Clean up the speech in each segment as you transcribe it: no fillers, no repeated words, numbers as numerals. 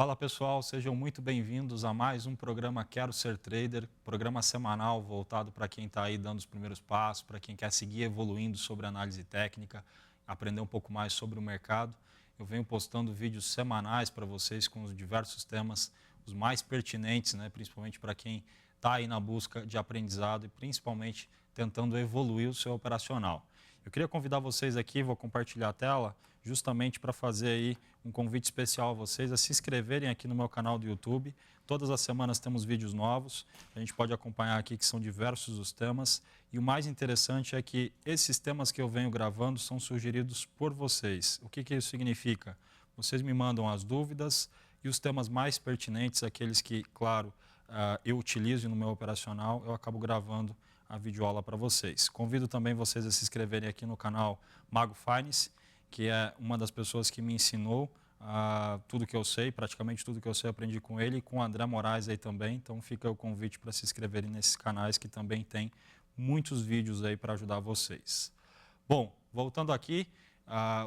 Fala pessoal, sejam muito bem-vindos a mais um programa Quero Ser Trader, programa semanal voltado para quem está aí dando os primeiros passos, para quem quer seguir evoluindo sobre análise técnica, aprender um pouco mais sobre o mercado. Eu venho postando vídeos semanais para vocês com os diversos temas, os mais pertinentes, né, principalmente para quem está aí na busca de aprendizado e principalmente tentando evoluir o seu operacional. Eu queria convidar vocês aqui, vou compartilhar a tela, justamente para fazer aí um convite especial a vocês a se inscreverem aqui no meu canal do YouTube. Todas as semanas temos vídeos novos, a gente pode acompanhar aqui que são diversos os temas. E o mais interessante é que esses temas que eu venho gravando são sugeridos por vocês. O que isso significa? Vocês me mandam as dúvidas e os temas mais pertinentes, aqueles que, claro, eu utilizo no meu operacional, eu acabo gravando a videoaula para vocês. Convido também vocês a se inscreverem aqui no canal Mago Finance, que é uma das pessoas que me ensinou tudo que eu sei, praticamente tudo que eu sei eu aprendi com ele e com o André Moraes aí também. Então fica o convite para se inscreverem nesses canais que também tem muitos vídeos aí para ajudar vocês. Bom, voltando aqui,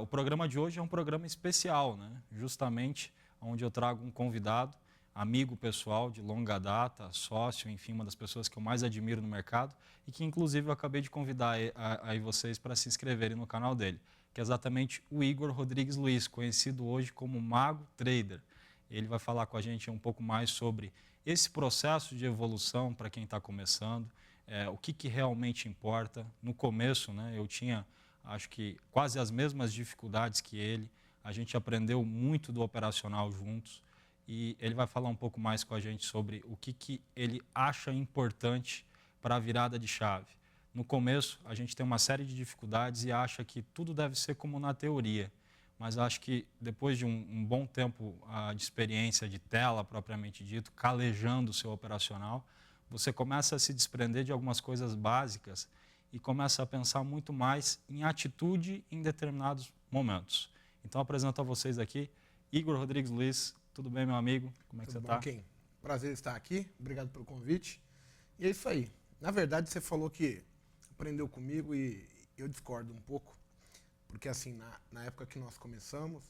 o programa de hoje é um programa especial, né? Justamente onde eu trago um convidado, amigo pessoal de longa data, sócio, enfim, uma das pessoas que eu mais admiro no mercado e que inclusive eu acabei de convidar aí vocês para se inscreverem no canal dele, que é exatamente o Igor Rodrigues Luiz, conhecido hoje como Mago Trader. Ele vai falar com a gente um pouco mais sobre esse processo de evolução para quem está começando, o que realmente importa. No começo, né, eu tinha, acho que, quase as mesmas dificuldades que ele, a gente aprendeu muito do operacional juntos e ele vai falar um pouco mais com a gente sobre o que ele acha importante para a virada de chave. No começo, a gente tem uma série de dificuldades e acha que tudo deve ser como na teoria. Mas acho que depois de um bom tempo de experiência de tela, propriamente dito, calejando o seu operacional, você começa a se desprender de algumas coisas básicas e começa a pensar muito mais em atitude em determinados momentos. Então, apresento a vocês aqui Igor Rodrigues Luiz. Tudo bem, meu amigo? Como é que você está? Tudo bom, Kim? Prazer estar aqui. Obrigado pelo convite. E é isso aí. Na verdade, você falou que aprendeu comigo e eu discordo um pouco, porque assim, na época que nós começamos,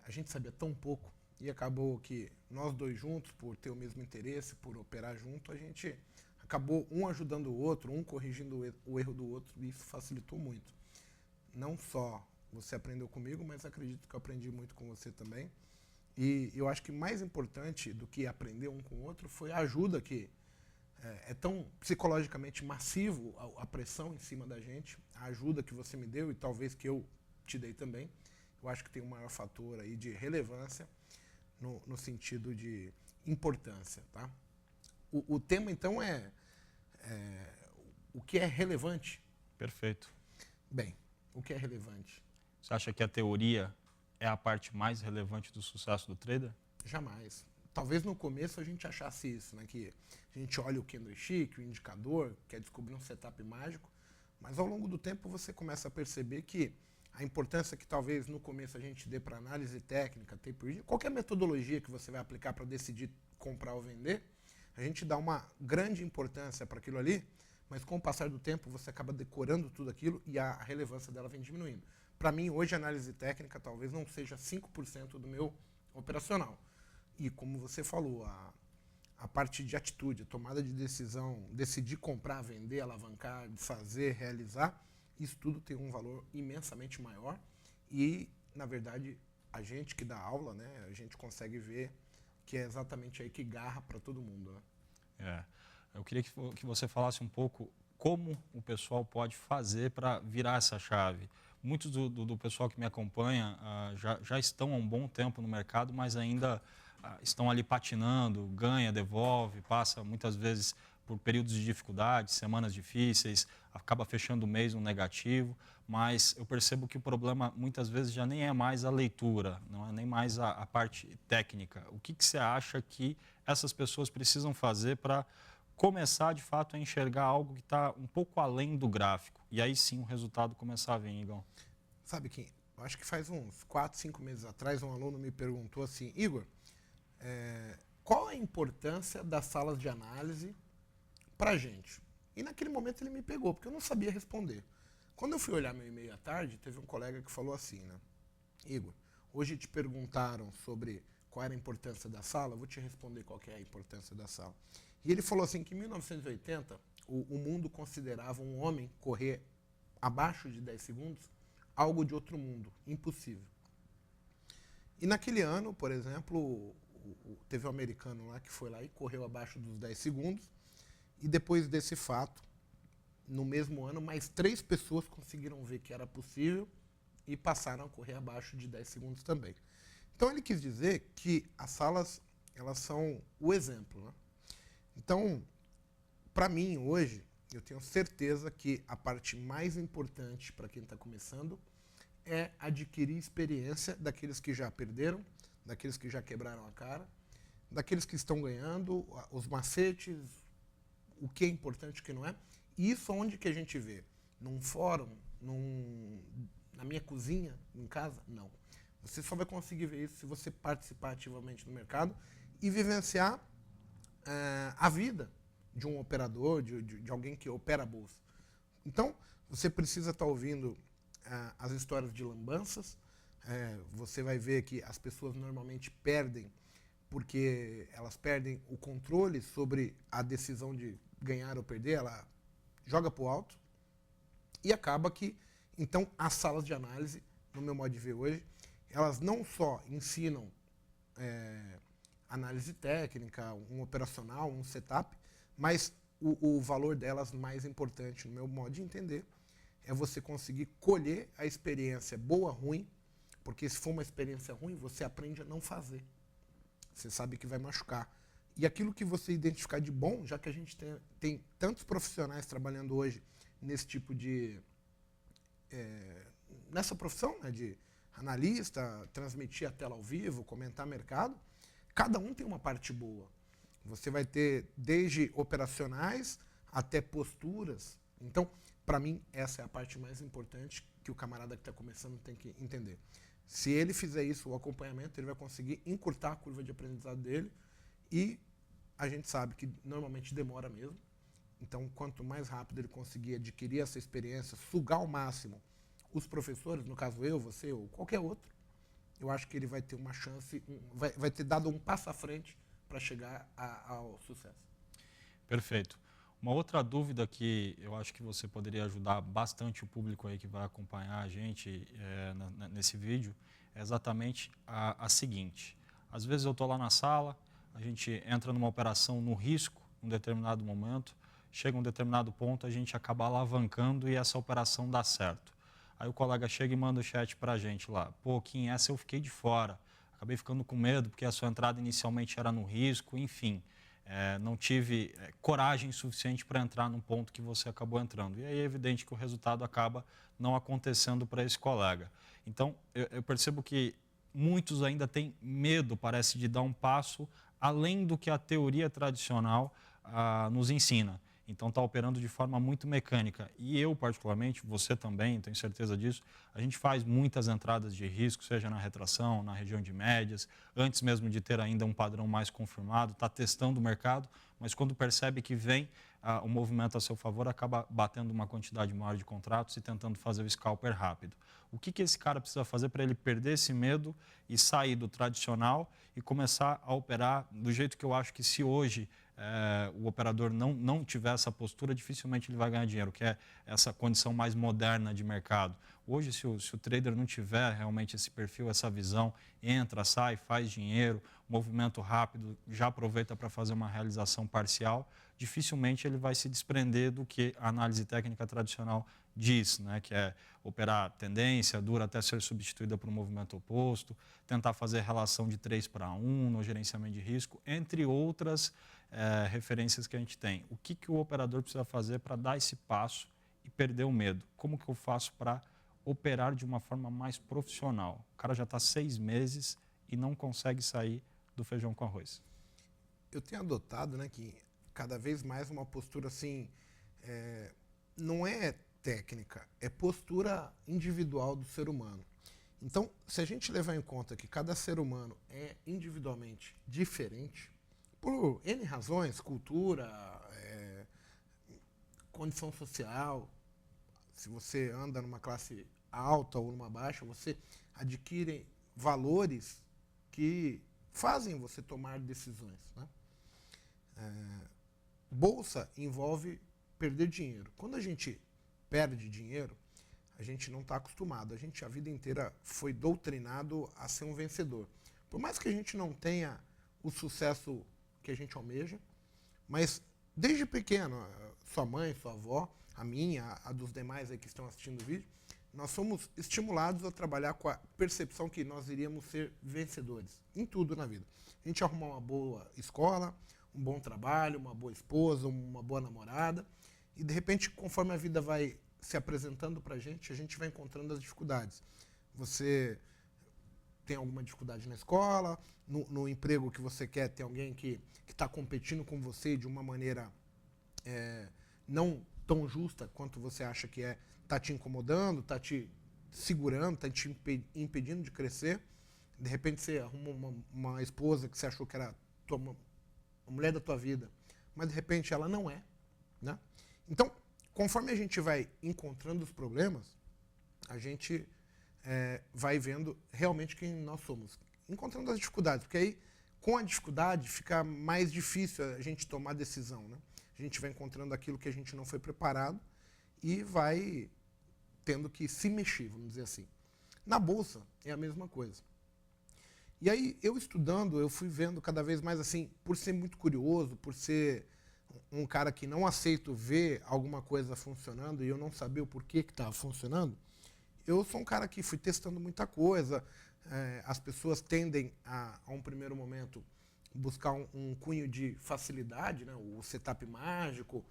a gente sabia tão pouco e acabou que nós dois juntos, por ter o mesmo interesse, por operar junto, a gente acabou um ajudando o outro, um corrigindo o erro do outro e isso facilitou muito. Não só você aprendeu comigo, mas acredito que eu aprendi muito com você também. E eu acho que mais importante do que aprender um com o outro foi a ajuda que é tão psicologicamente massivo a pressão em cima da gente, a ajuda que você me deu e talvez que eu te dei também. Eu acho que tem um maior fator aí de relevância no sentido de importância. Tá? O tema, então, é o que é relevante. Perfeito. Bem, o que é relevante? Você acha que a teoria é a parte mais relevante do sucesso do trader? Jamais. Talvez no começo a gente achasse isso, né? Que a gente olha o candlestick, o indicador, quer descobrir um setup mágico, mas ao longo do tempo você começa a perceber que a importância que talvez no começo a gente dê para análise técnica, tape, qualquer metodologia que você vai aplicar para decidir comprar ou vender, a gente dá uma grande importância para aquilo ali, mas com o passar do tempo você acaba decorando tudo aquilo e a relevância dela vem diminuindo. Para mim, hoje, a análise técnica talvez não seja 5% do meu operacional. E como você falou, a parte de atitude, a tomada de decisão, decidir comprar, vender, alavancar, desfazer, realizar, isso tudo tem um valor imensamente maior. E, na verdade, a gente que dá aula, né, a gente consegue ver que é exatamente aí que garra para todo mundo. Né? Eu queria que você falasse um pouco como o pessoal pode fazer para virar essa chave. Muitos do pessoal que me acompanha já estão há um bom tempo no mercado, mas ainda estão ali patinando, ganha, devolve, passa muitas vezes por períodos de dificuldade, semanas difíceis, acaba fechando o mês no negativo, mas eu percebo que o problema muitas vezes já nem é mais a leitura, não é nem mais a parte técnica. O que você acha que essas pessoas precisam fazer para começar, de fato, a enxergar algo que está um pouco além do gráfico? E aí sim o resultado começar a vir, Igor. Sabe, Kim, eu acho que faz uns 4, 5 meses atrás, um aluno me perguntou assim, Igor, qual a importância das salas de análise para a gente? E naquele momento ele me pegou, porque eu não sabia responder. Quando eu fui olhar meu e-mail à tarde, teve um colega que falou assim, né? Igor, hoje te perguntaram sobre qual era a importância da sala, eu vou te responder qual que é a importância da sala. E ele falou assim que em 1980 o mundo considerava um homem correr abaixo de 10 segundos algo de outro mundo, impossível. E naquele ano, por exemplo, teve um americano lá que foi lá e correu abaixo dos 10 segundos, e depois desse fato, no mesmo ano, mais 3 pessoas conseguiram ver que era possível e passaram a correr abaixo de 10 segundos também. Então ele quis dizer que as salas, elas são o exemplo, né? Então, para mim, hoje, eu tenho certeza que a parte mais importante para quem está começando é adquirir experiência daqueles que já perderam, daqueles que já quebraram a cara, daqueles que estão ganhando, os macetes, o que é importante e o que não é. E isso onde que a gente vê? Num fórum, na minha cozinha, em casa? Não. Você só vai conseguir ver isso se você participar ativamente do mercado e vivenciar a vida de um operador, de alguém que opera a bolsa. Então, você precisa estar ouvindo as histórias de lambanças. Você vai ver que as pessoas normalmente perdem porque elas perdem o controle sobre a decisão de ganhar ou perder, ela joga para o alto e acaba que, então, as salas de análise, no meu modo de ver hoje, elas não só ensinam análise técnica, um operacional, um setup, mas o valor delas mais importante, no meu modo de entender, é você conseguir colher a experiência boa, ruim, porque se for uma experiência ruim, você aprende a não fazer. Você sabe que vai machucar. E aquilo que você identificar de bom, já que a gente tem tantos profissionais trabalhando hoje nesse tipo de... nessa profissão, né, de analista, transmitir a tela ao vivo, comentar mercado, cada um tem uma parte boa. Você vai ter desde operacionais até posturas. Então, para mim, essa é a parte mais importante que o camarada que está começando tem que entender. Se ele fizer isso, o acompanhamento, ele vai conseguir encurtar a curva de aprendizado dele e a gente sabe que normalmente demora mesmo. Então, quanto mais rápido ele conseguir adquirir essa experiência, sugar ao máximo os professores, no caso eu, você ou qualquer outro, eu acho que ele vai ter uma chance, vai ter dado um passo à frente para chegar ao sucesso. Perfeito. Uma outra dúvida que eu acho que você poderia ajudar bastante o público aí que vai acompanhar a gente nesse vídeo é exatamente a seguinte. Às vezes eu estou lá na sala, a gente entra numa operação no risco, em um determinado momento, chega um determinado ponto, a gente acaba alavancando e essa operação dá certo. Aí o colega chega e manda o chat para a gente lá. Pô, Kim, essa eu fiquei de fora. Acabei ficando com medo porque a sua entrada inicialmente era no risco, enfim. Não tive coragem suficiente para entrar num ponto que você acabou entrando. E aí é evidente que o resultado acaba não acontecendo para esse colega. Então, eu percebo que muitos ainda têm medo, parece, de dar um passo além do que a teoria tradicional nos ensina. Então, está operando de forma muito mecânica. E eu, particularmente, você também, tenho certeza disso, a gente faz muitas entradas de risco, seja na retração, na região de médias, antes mesmo de ter ainda um padrão mais confirmado, está testando o mercado, mas quando percebe que vem o movimento a seu favor, acaba batendo uma quantidade maior de contratos e tentando fazer o scalper rápido. O que esse cara precisa fazer para ele perder esse medo e sair do tradicional e começar a operar do jeito que eu acho que se hoje o operador não tiver essa postura, dificilmente ele vai ganhar dinheiro, que é essa condição mais moderna de mercado. Hoje, se o trader não tiver realmente esse perfil, essa visão, entra, sai, faz dinheiro, movimento rápido, já aproveita para fazer uma realização parcial, dificilmente ele vai se desprender do que a análise técnica tradicional diz, né, que é operar tendência, dura até ser substituída por um movimento oposto, tentar fazer relação de 3:1 no gerenciamento de risco, entre outras referências que a gente tem. O que o operador precisa fazer para dar esse passo e perder o medo? Como que eu faço para operar de uma forma mais profissional? O cara já está 6 meses e não consegue sair do feijão com arroz. Eu tenho adotado, né, que cada vez mais uma postura assim, não é técnica, é postura individual do ser humano. Então, se a gente levar em conta que cada ser humano é individualmente diferente, por N razões, cultura, condição social, se você anda numa classe alta ou numa baixa, você adquire valores que fazem você tomar decisões, né? Bolsa envolve perder dinheiro. Quando a gente perde dinheiro, a gente não está acostumado. A gente, a vida inteira, foi doutrinado a ser um vencedor. Por mais que a gente não tenha o sucesso que a gente almeja, mas desde pequeno, sua mãe, sua avó, a minha, a dos demais aí que estão assistindo o vídeo, nós somos estimulados a trabalhar com a percepção que nós iríamos ser vencedores em tudo na vida. A gente arrumar uma boa escola, um bom trabalho, uma boa esposa, uma boa namorada, e de repente, conforme a vida vai se apresentando para a gente vai encontrando as dificuldades. Você tem alguma dificuldade na escola, no emprego que você quer, tem alguém que está competindo com você de uma maneira não tão justa quanto você acha que é, está te incomodando, está te segurando, está te impedindo de crescer. De repente você arruma uma esposa que você achou que era a mulher da tua vida, mas de repente ela não é, né? Então, conforme a gente vai encontrando os problemas, a gente vai vendo realmente quem nós somos, encontrando as dificuldades, porque aí com a dificuldade fica mais difícil a gente tomar decisão, né? A gente vai encontrando aquilo que a gente não foi preparado e vai tendo que se mexer, vamos dizer assim. Na bolsa é a mesma coisa. E aí, eu estudando, eu fui vendo cada vez mais assim, por ser muito curioso, por ser um cara que não aceito ver alguma coisa funcionando e eu não saber o porquê que estava funcionando, eu sou um cara que fui testando muita coisa. As pessoas tendem a um primeiro momento, buscar um cunho de facilidade, né? O setup mágico,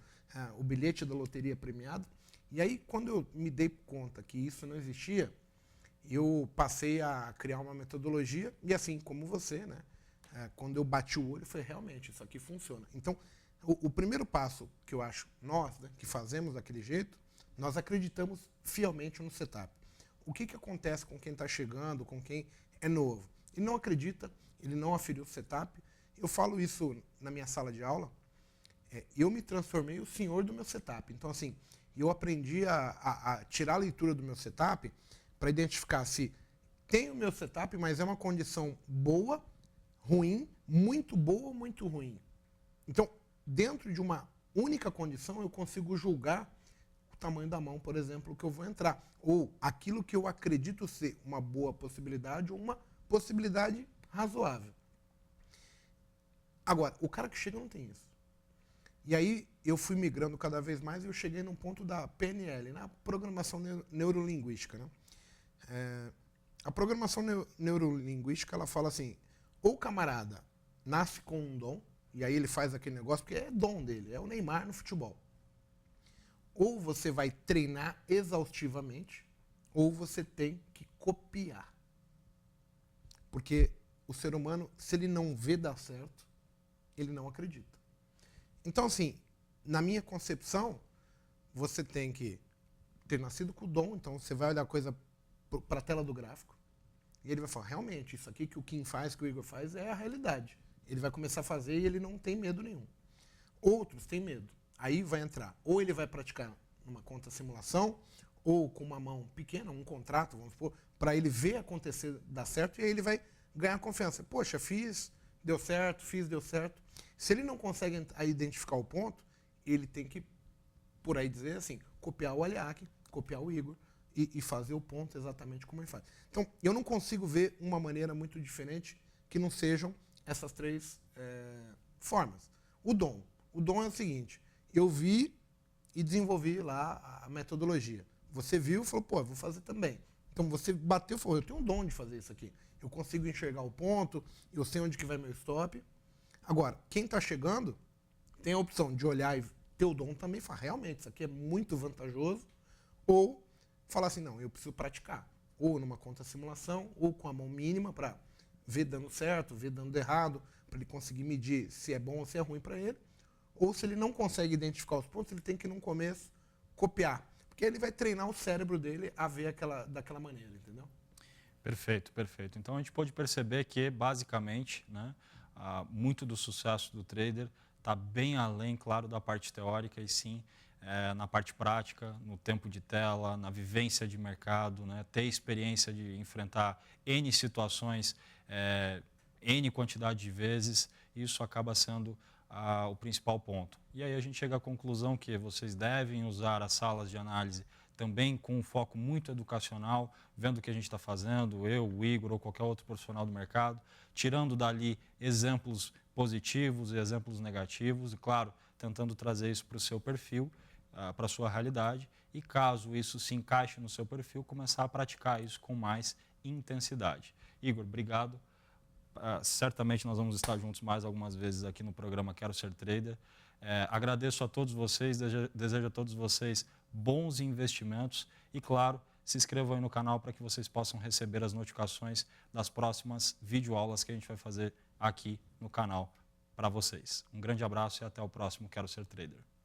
o bilhete da loteria premiado. E aí, quando eu me dei conta que isso não existia, eu passei a criar uma metodologia, e assim como você, né? Quando eu bati o olho, eu falei, realmente, isso aqui funciona. Então, o primeiro passo que eu acho, nós, né, que fazemos daquele jeito, nós acreditamos fielmente no setup. O que acontece com quem está chegando, com quem é novo? Ele não acredita, ele não aferiu o setup. Eu falo isso na minha sala de aula, eu me transformei o senhor do meu setup. Então, assim, eu aprendi a tirar a leitura do meu setup para identificar se tem o meu setup, mas é uma condição boa, ruim, muito boa ou muito ruim. Então, dentro de uma única condição, eu consigo julgar o tamanho da mão, por exemplo, que eu vou entrar. Ou aquilo que eu acredito ser uma boa possibilidade ou uma possibilidade razoável. Agora, o cara que chega não tem isso. E aí eu fui migrando cada vez mais e eu cheguei num ponto da PNL, na programação neurolinguística, né? A programação neurolinguística, ela fala assim, ou o camarada nasce com um dom, e aí ele faz aquele negócio, porque é dom dele, é o Neymar no futebol. Ou você vai treinar exaustivamente, ou você tem que copiar. Porque o ser humano, se ele não vê dar certo, ele não acredita. Então, assim, na minha concepção, você tem que ter nascido com o dom, então você vai olhar a coisa para a tela do gráfico, e ele vai falar, realmente, isso aqui que o Kim faz, que o Igor faz, é a realidade. Ele vai começar a fazer e ele não tem medo nenhum. Outros têm medo. Aí vai entrar, ou ele vai praticar numa conta simulação, ou com uma mão pequena, um contrato, vamos supor, para ele ver acontecer, dar certo, e aí ele vai ganhar confiança. Poxa, fiz, deu certo, deu certo. Se ele não consegue identificar o ponto, ele tem que, por aí dizer assim, copiar o Aliak, copiar o Igor, e fazer o ponto exatamente como ele faz. Então, eu não consigo ver uma maneira muito diferente que não sejam essas três formas. O dom. O dom é o seguinte, eu vi e desenvolvi lá a metodologia. Você viu e falou, pô, eu vou fazer também. Então, você bateu e falou, eu tenho um dom de fazer isso aqui. Eu consigo enxergar o ponto, eu sei onde que vai meu stop. Agora, quem está chegando tem a opção de olhar e ter o dom também e falar, realmente, isso aqui é muito vantajoso, ou falar assim, não, eu preciso praticar, ou numa conta simulação, ou com a mão mínima para ver dando certo, ver dando errado, para ele conseguir medir se é bom ou se é ruim para ele, ou se ele não consegue identificar os pontos, ele tem que, no começo, copiar, porque ele vai treinar o cérebro dele a ver daquela maneira, entendeu? Perfeito, perfeito. Então, a gente pode perceber que, basicamente, né, muito do sucesso do trader está bem além, claro, da parte teórica, e sim na parte prática, no tempo de tela, na vivência de mercado, né, ter experiência de enfrentar N situações N quantidade de vezes, isso acaba sendo o principal ponto. E aí a gente chega à conclusão que vocês devem usar as salas de análise também com um foco muito educacional, vendo o que a gente está fazendo, eu, o Igor ou qualquer outro profissional do mercado, tirando dali exemplos positivos e exemplos negativos, e claro, tentando trazer isso para o seu perfil, para a sua realidade, e caso isso se encaixe no seu perfil, começar a praticar isso com mais intensidade. Igor, obrigado. Certamente nós vamos estar juntos mais algumas vezes aqui no programa Quero Ser Trader. Agradeço a todos vocês, desejo a todos vocês bons investimentos e, claro, se inscrevam aí no canal para que vocês possam receber as notificações das próximas videoaulas que a gente vai fazer aqui no canal para vocês. Um grande abraço e até o próximo Quero Ser Trader.